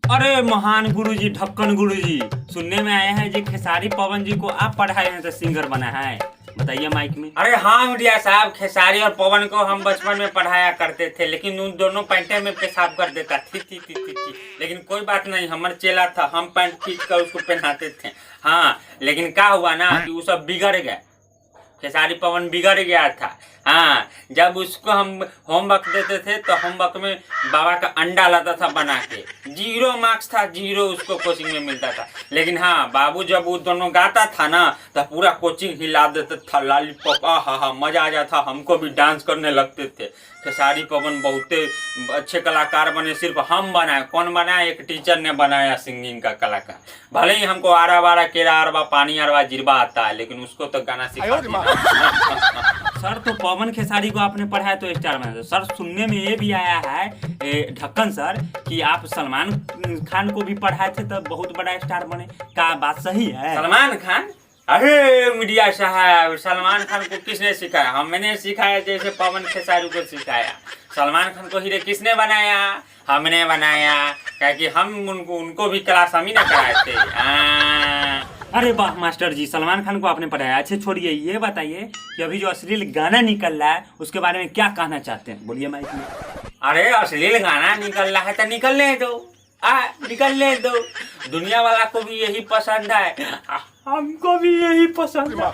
अरे महान गुरुजी, ढक्कन गुरुजी, सुनने में आया है जी खेसारी पवन जी को आप पढ़ाए हैं तो सिंगर बना है, बताइए माइक में। अरे हाँ मिडिया साहब, खेसारी और पवन को हम बचपन में पढ़ाया करते थे, लेकिन उन दोनों पैंटे में पेशाब कर देता थी। लेकिन कोई बात नहीं, हमारे चेला था, हम पैंट खींच कर उसको पहनाते थे। हाँ, लेकिन क्या हुआ ना कि वो सब बिगड़ गए, खेसारी पवन बिगड़ गया था। हाँ, जब उसको हम होमवर्क देते थे तो होमवर्क में बाबा का अंडा लाता था बना के, 0 मार्क्स था, 0 उसको कोचिंग में मिलता था। लेकिन हाँ, बाबू जब वो दोनों गाता था ना तो पूरा कोचिंग हिला देता था, लॉलीपॉप, हा मजा आ जाता, हमको भी डांस करने लगते थे। खेसारी पवन बहुत अच्छे कलाकार बने, सिर्फ हम बनाए, कौन बनाया, एक टीचर ने बनाया सिंगिंग का कलाकार। भले ही हमको आरा बारा केरा अरबा पानी अरबा जिरबा आता है, लेकिन उसको तो गाना सिखा। सर तो पवन खेसारी को आपने पढ़ाया तो स्टार बना, सर सुनने में ये भी आया है ढक्कन सर कि आप सलमान खान को भी पढ़ाए थे तब बहुत बड़ा स्टार बने, क्या बात सही है? सलमान खान? अरे मीडिया साहब, सलमान खान को किसने सिखाया? हमने सिखाया, जैसे पवन खेसारी को सिखाया। सलमान खान को हीरे किसने बनाया? हमने बनाया, क्योंकि हम उनको भी क्लास हम ही ना कराए थे। अरे वाह मास्टर जी, सलमान खान को आपने पढ़ाया। अच्छे छोड़िए, ये बताइए कि अभी जो अश्लील गाना निकल रहा है उसके बारे में क्या कहना चाहते हैं, बोलिए माइक में। अरे अश्लील गाना निकल रहा है तो निकलने दो, निकलने दो, दुनिया वाला को भी यही पसंद है, हमको भी यही पसंद है।